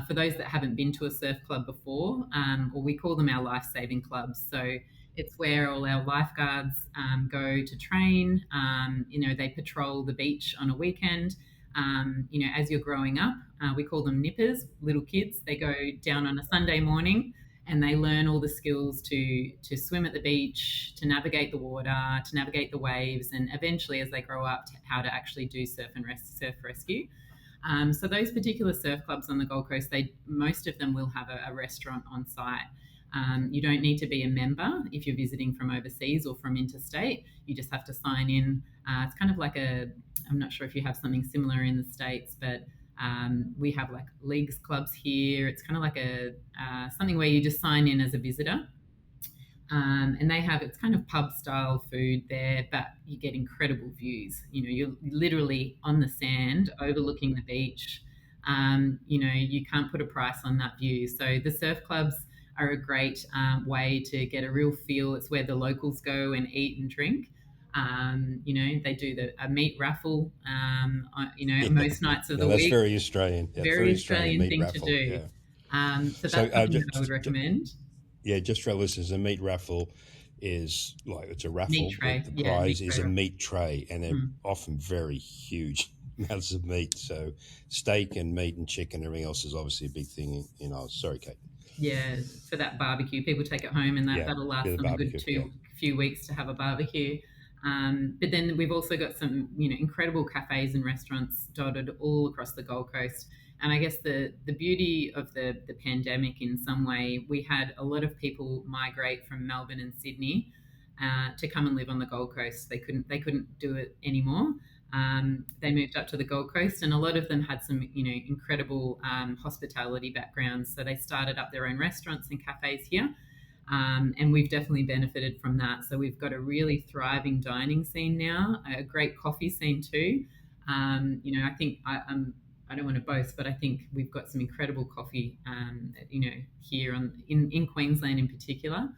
for those that haven't been to a surf club before, or we call them our life-saving clubs. So it's where all our lifeguards go to train. They patrol the beach on a weekend. As you're growing up, we call them nippers, little kids. They go down on a Sunday morning and they learn all the skills to swim at the beach, to navigate the water, to navigate the waves, and eventually, as they grow up, how to actually do surf rescue. So those particular surf clubs on the Gold Coast, most of them will have a restaurant on site. You don't need to be a member if you're visiting from overseas or from interstate. You just have to sign in. It's kind of like I'm not sure if you have something similar in the States, but we have like leagues clubs here. It's kind of like something where you just sign in as a visitor. And it's kind of pub style food there, but you get incredible views. You're literally on the sand overlooking the beach. You can't put a price on that view. So the surf clubs are a great way to get a real feel. It's where the locals go and eat and drink. They do a meat raffle, most nights of the that's week. Very Australian. Yeah, very Australian thing raffle, to do. Yeah. So that's something that I would recommend. Just for our listeners, a meat raffle is like, it's a raffle. Meat tray. The prize is a meat tray, and they're often very huge amounts of meat. So steak and meat and chicken and everything else is obviously a big thing in Oz. Sorry, Kate. Yeah, for that barbecue, people take it home, and that'll last them a good few weeks to have a barbecue. But then we've also got some, incredible cafes and restaurants dotted all across the Gold Coast. And I guess the beauty of the pandemic, in some way, we had a lot of people migrate from Melbourne and Sydney to come and live on the Gold Coast. They couldn't do it anymore. They moved up to the Gold Coast, and a lot of them had some, incredible hospitality backgrounds. So they started up their own restaurants and cafes here. And we've definitely benefited from that. So we've got a really thriving dining scene now, a great coffee scene too. I think I don't want to boast, but I think we've got some incredible coffee, here in Queensland in particular.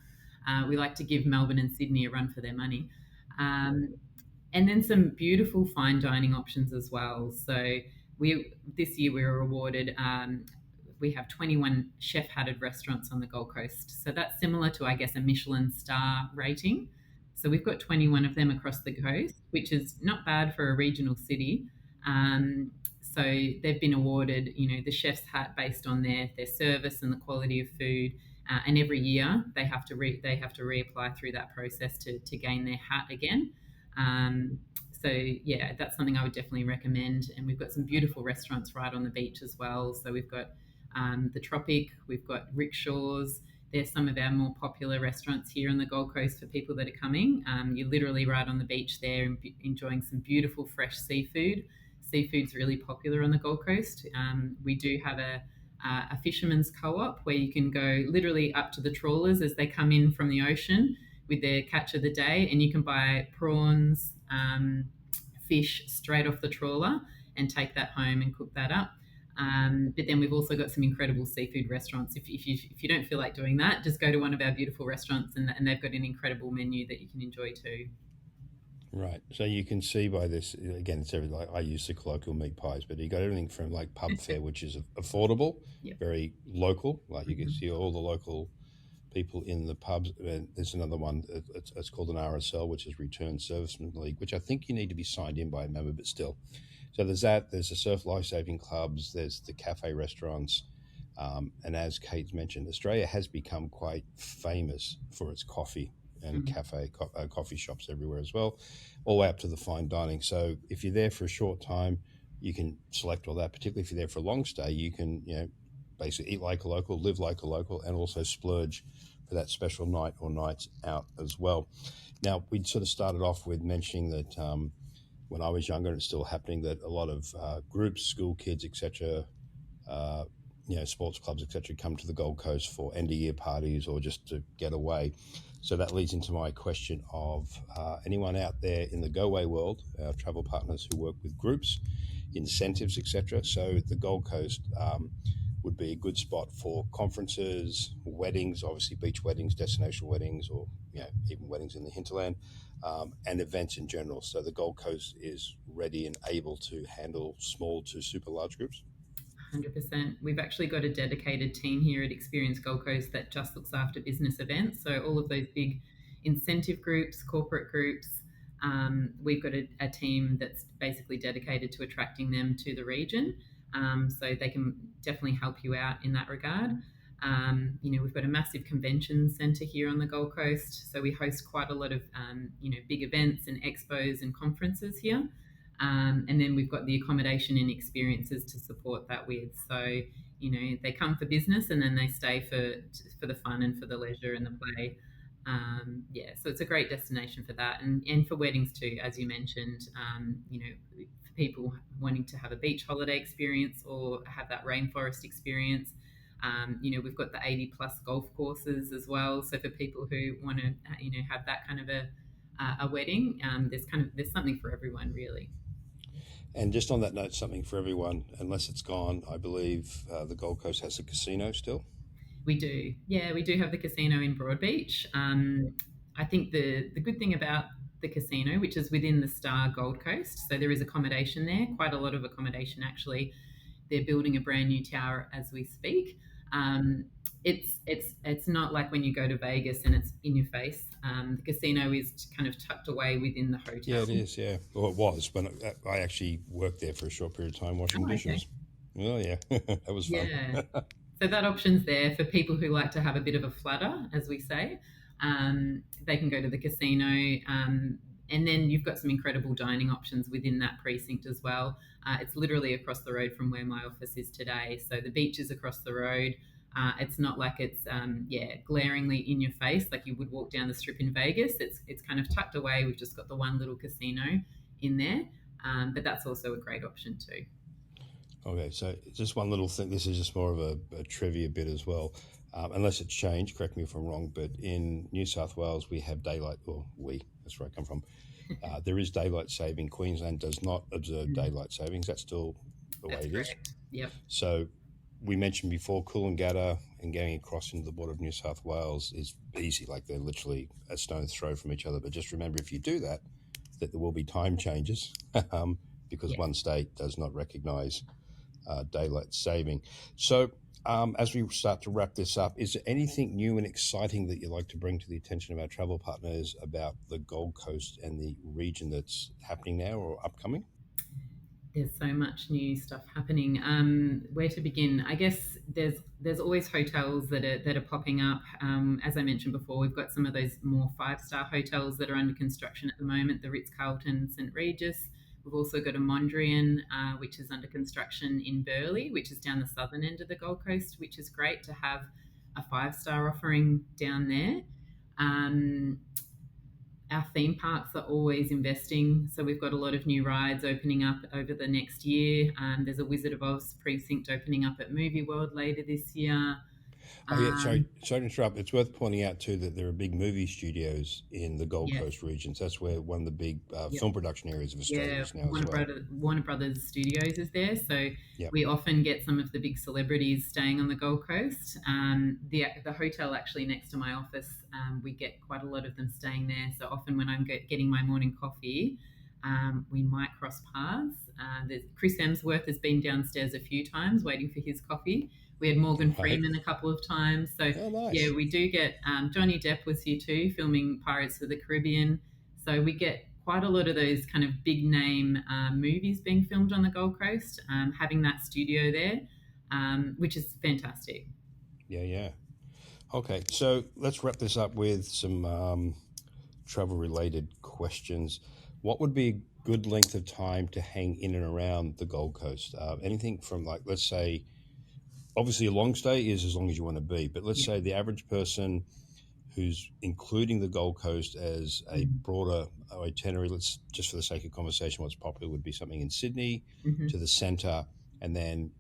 We like to give Melbourne and Sydney a run for their money. And then some beautiful fine dining options as well. So this year we were awarded, we have 21 chef-hatted restaurants on the Gold Coast. So that's similar to, I guess, a Michelin star rating. So we've got 21 of them across the coast, which is not bad for a regional city. So they've been awarded, the chef's hat based on their service and the quality of food. And every year they have to reapply through that process to gain their hat again. So yeah, that's something I would definitely recommend. And we've got some beautiful restaurants right on the beach as well. So we've got the Tropic, we've got Rickshaws. They're some of our more popular restaurants here on the Gold Coast for people that are coming. You're literally right on the beach there and enjoying some beautiful fresh seafood. Seafood's really popular on the Gold Coast. We do have a fisherman's co-op where you can go literally up to the trawlers as they come in from the ocean with their catch of the day, and you can buy prawns, fish straight off the trawler and take that home and cook that up. But then we've also got some incredible seafood restaurants. If you don't feel like doing that, just go to one of our beautiful restaurants and they've got an incredible menu that you can enjoy too. Right. So you can see by this, again, it's everything. Like I use the colloquial meat pies, but you got everything from like pub fare, which is affordable, very local. Like you can see all the local people in the pubs. And there's another one. It's called an RSL, which is Return Servicemen League, which I think you need to be signed in by a member, but still. So there's that. There's the surf lifesaving clubs. There's the cafe restaurants. And as Kate mentioned, Australia has become quite famous for its coffee and coffee shops everywhere as well, all the way up to the fine dining. So if you're there for a short time, you can select all that. Particularly if you're there for a long stay, you can basically eat like a local, live like a local, and also splurge for that special night or nights out as well. Now, we sort of started off with mentioning that when I was younger, and it's still happening, that a lot of groups, school kids, etc., sports clubs, etc., come to the Gold Coast for end-of-year parties or just to get away. So that leads into my question of anyone out there in the Goway world, our travel partners who work with groups, incentives, etc. So the Gold Coast would be a good spot for conferences, weddings, obviously beach weddings, destination weddings, or even weddings in the hinterland, and events in general. So the Gold Coast is ready and able to handle small to super large groups. 100%. We've actually got a dedicated team here at Experience Gold Coast that just looks after business events. So all of those big incentive groups, corporate groups, we've got a team that's basically dedicated to attracting them to the region. So they can definitely help you out in that regard. We've got a massive convention centre here on the Gold Coast. So we host quite a lot of, big events and expos and conferences here. And then we've got the accommodation and experiences to support that with. So, they come for business and then they stay for the fun and for the leisure and the play. So it's a great destination for that. And for weddings too, as you mentioned, for people wanting to have a beach holiday experience or have that rainforest experience. We've got the 80 plus golf courses as well. So for people who want to, have that kind of a wedding, there's something for everyone really. And just on that note, something for everyone, unless it's gone, I believe the Gold Coast has a casino still. We do. Yeah, we do have the casino in Broadbeach. I think the good thing about the casino, which is within the Star Gold Coast, so there is accommodation there, quite a lot of accommodation actually. They're building a brand new tower as we speak. It's not like when you go to Vegas and it's in your face. The casino is kind of tucked away within the hotel. Yeah, it is, yeah. Well, it was, but I actually worked there for a short period of time washing dishes. Okay. Oh, yeah. That was fun. Yeah. So that option's there for people who like to have a bit of a flutter, as we say. They can go to the casino. And then you've got some incredible dining options within that precinct as well. It's literally across the road from where my office is today. So the beach is across the road. It's not like it's glaringly in your face like you would walk down the strip in Vegas. It's kind of tucked away. We've just got the one little casino in there, but that's also a great option too. Okay, so just one little thing. This is just more of a trivia bit as well. Unless it's changed, correct me if I'm wrong, but in New South Wales we have daylight, that's where I come from. There is daylight saving. Queensland does not observe daylight savings. That's still the way it is. Yep. So we mentioned before, Coolangatta and getting across into the border of New South Wales is easy, like they're literally a stone's throw from each other. But just remember, if you do that there will be time changes because one state does not recognise daylight saving. So As we start to wrap this up, is there anything new and exciting that you'd like to bring to the attention of our travel partners about the Gold Coast and the region that's happening now or upcoming? There's so much new stuff happening. Where to begin? I guess there's always hotels that are popping up. As I mentioned before, we've got some of those more 5-star hotels that are under construction at the moment. The Ritz Carlton, St Regis. We've also got a Mondrian, which is under construction in Burleigh, which is down the southern end of the Gold Coast, which is great to have a 5-star offering down there. Our theme parks are always investing. So we've got a lot of new rides opening up over the next year. There's a Wizard of Oz precinct opening up at Movie World later this year. Oh yeah, sorry to interrupt. It's worth pointing out too that there are big movie studios in the Gold Yes. Coast regions. That's where one of the big Yep. film production areas of Australia Yeah, is now as well. Warner Brothers Studios is there, so Yep. we often get some of the big celebrities staying on the Gold Coast. The hotel actually next to my office, we get quite a lot of them staying there. So often when I'm getting my morning coffee, we might cross paths. Chris Hemsworth has been downstairs a few times waiting for his coffee. We had Morgan Right. Freeman a couple of times. So Oh, nice. yeah, we do get Johnny Depp was here too, filming Pirates of the Caribbean. So we get quite a lot of those kind of big name movies being filmed on the Gold Coast, having that studio there, which is fantastic. Yeah. Okay, so let's wrap this up with some travel-related questions. What would be a good length of time to hang in and around the Gold Coast? Anything from, like, let's say, obviously a long stay is as long as you want to be, but let's say the average person who's including the Gold Coast as a broader itinerary, let's just for the sake of conversation, what's popular would be something in Sydney to the centre and then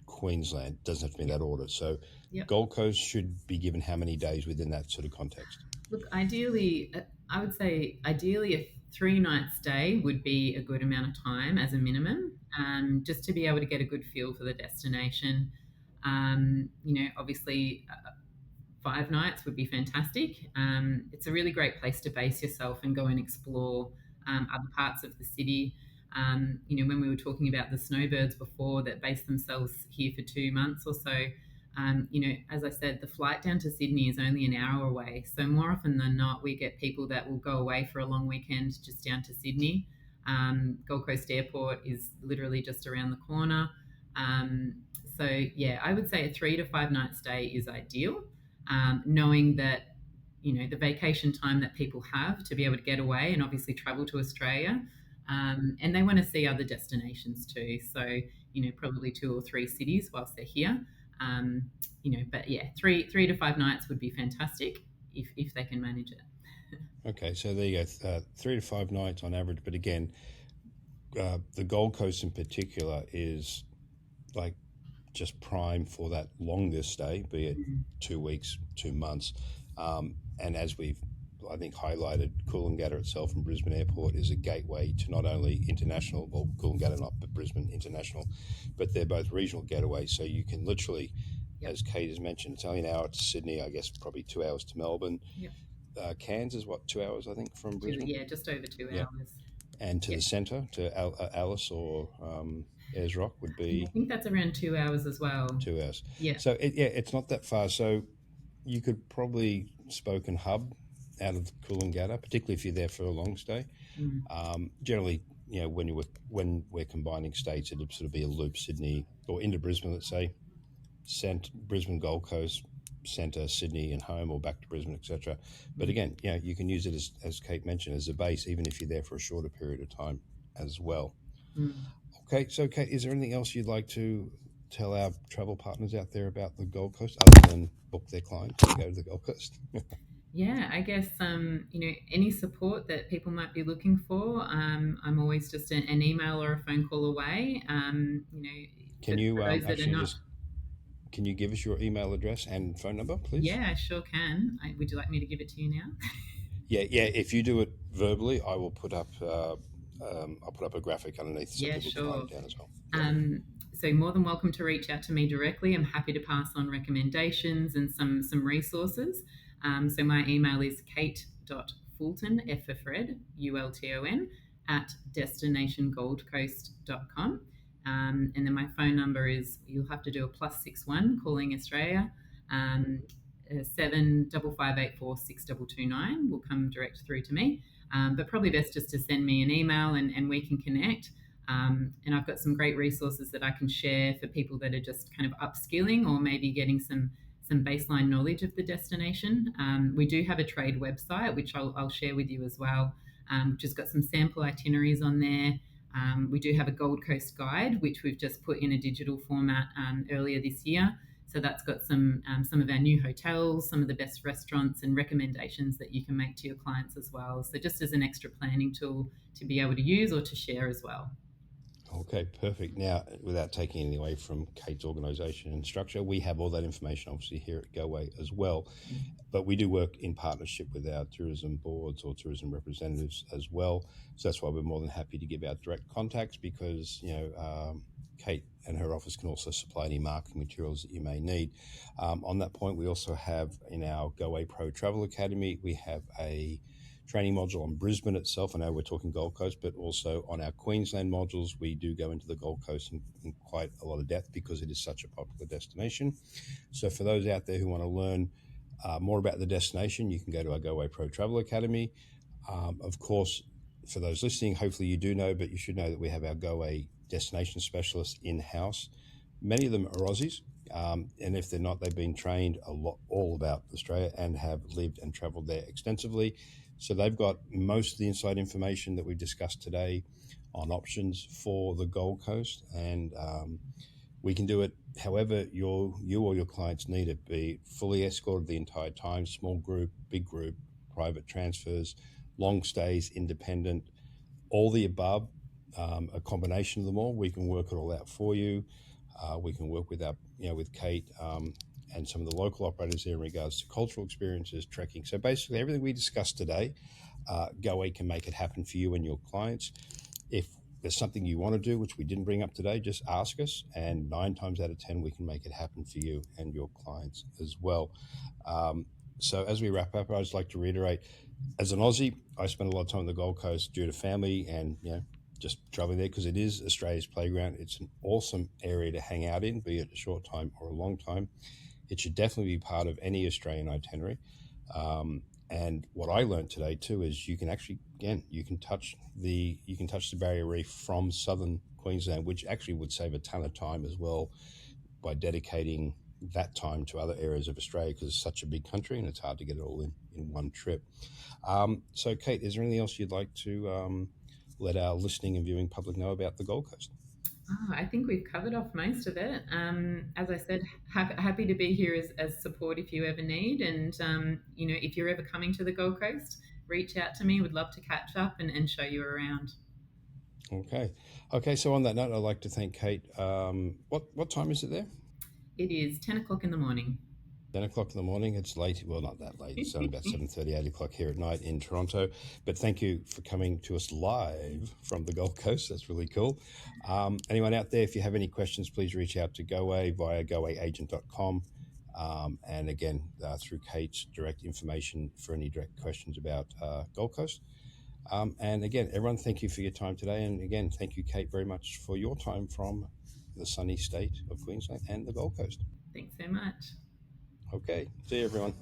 Queensland. Doesn't have to be in that order. So Gold Coast should be given how many days within that sort of context? Look, ideally, I would say ideally a 3-night stay would be a good amount of time as a minimum, just to be able to get a good feel for the destination. Obviously 5 nights would be fantastic. It's a really great place to base yourself and go and explore other parts of the city. When we were talking about the snowbirds before that base themselves here for 2 months or so, as I said, the flight down to Sydney is only an hour away. So more often than not, we get people that will go away for a long weekend just down to Sydney. Gold Coast Airport is literally just around the corner. So yeah, I would say a 3 to 5 night stay is ideal. Knowing that, the vacation time that people have to be able to get away and obviously travel to Australia. And they want to see other destinations too. So, probably 2 or 3 cities whilst they're here. But yeah, 3 to 5 nights would be fantastic if they can manage it. Okay, so there you go, 3 to 5 nights on average. But again, the Gold Coast in particular is like just prime for that longer stay, be it 2 weeks, 2 months. And as we've, I think, highlighted, Coolangatta itself from Brisbane Airport is a gateway to not only international, well, Coolangatta not, but Brisbane international, but they're both regional getaways. So you can literally, as Kate has mentioned, it's only an hour to Sydney, I guess probably 2 hours to Melbourne. Cairns is what, 2 hours, I think, from Brisbane? Yeah, just over 2 hours. And to the centre, to Alice or Ayers Rock would be... I think that's around 2 hours as well. 2 hours. Yeah. So, it's not that far. So you could probably spoke and hub out of Coolangatta, particularly if you're there for a long stay. Generally, when we're combining states, it'd sort of be a loop, Sydney or into Brisbane, let's say, Brisbane, Gold Coast, centre, Sydney and home, or back to Brisbane, etc. But again, you can use it as Kate mentioned, as a base, even if you're there for a shorter period of time as well. Okay, so Kate, is there anything else you'd like to tell our travel partners out there about the Gold Coast, other than book their clients to go to the Gold Coast? Yeah, I guess, any support that people might be looking for, I'm always just an email or a phone call away. Can you actually can you give us your email address and phone number, please? Yeah, I sure can. Would you like me to give it to you now? Yeah. If you do it verbally, I will put up. I'll put up a graphic underneath so people can write it down as well. So more than welcome to reach out to me directly. I'm happy to pass on recommendations and some resources. So my email is kate.fulton, F for Fred, ULTON, @destinationgoldcoast.com. And then my phone number is, you'll have to do a +61 calling Australia. 755846229 will come direct through to me. But probably best just to send me an email and we can connect. And I've got some great resources that I can share for people that are just kind of upskilling or maybe getting some baseline knowledge of the destination. We do have a trade website, which I'll share with you as well, which has got some sample itineraries on there. We do have a Gold Coast guide, which we've just put in a digital format earlier this year. So that's got some of our new hotels, some of the best restaurants and recommendations that you can make to your clients as well. So just as an extra planning tool to be able to use or to share as well. Okay, perfect. Now, without taking anything away from Kate's organisation and structure, we have all that information obviously here at Goway as well. But we do work in partnership with our tourism boards or tourism representatives as well. So that's why we're more than happy to give out direct contacts, because, Kate and her office can also supply any marketing materials that you may need. On that point, we also have in our GowayPro Travel Academy, we have a training module on Brisbane itself. I know we're talking Gold Coast, but also on our Queensland modules, we do go into the Gold Coast in quite a lot of depth because it is such a popular destination. So for those out there who want to learn more about the destination, you can go to our GowayPro Travel Academy. Of course, for those listening, hopefully you do know, but you should know that we have our Goway destination specialists in-house. Many of them are Aussies. And if they're not, they've been trained all about Australia and have lived and traveled there extensively. So they've got most of the inside information that we've discussed today on options for the Gold Coast. And we can do it however you or your clients need it, be fully escorted the entire time, small group, big group, private transfers, long stays, independent, all the above, a combination of them all. We can work it all out for you. We can work with with Kate and some of the local operators there in regards to cultural experiences, trekking. So basically everything we discussed today, Goway can make it happen for you and your clients. If there's something you want to do, which we didn't bring up today, just ask us. And 9 times out of 10, we can make it happen for you and your clients as well. So as we wrap up, I'd just like to reiterate, as an Aussie, I spend a lot of time on the Gold Coast due to family and, just traveling there because it is Australia's playground. It's an awesome area to hang out in, be it a short time or a long time. It should definitely be part of any Australian itinerary. And what I learned today too is you can actually, again, you can touch the barrier reef from southern Queensland, which actually would save a ton of time as well by dedicating that time to other areas of Australia because it's such a big country and it's hard to get it all in one trip. So Kate, is there anything else you'd like to let our listening and viewing public know about the Gold Coast? I think we've covered off most of it. As I said, happy to be here as support if you ever need. And, if you're ever coming to the Gold Coast, reach out to me. Would love to catch up and show you around. Okay. So on that note, I'd like to thank Kate. What time is it there? It is 10 o'clock in the morning. 10 o'clock in the morning. It's late. Well, not that late. It's only about 7:30, 8 o'clock here at night in Toronto. But thank you for coming to us live from the Gold Coast. That's really cool. Anyone out there, if you have any questions, please reach out to Goway via gowayagent.com. And again, through Kate's direct information for any direct questions about Gold Coast. And again, everyone, thank you for your time today. And again, thank you, Kate, very much for your time from the sunny state of Queensland and the Gold Coast. Thanks so much. Okay. See you, everyone.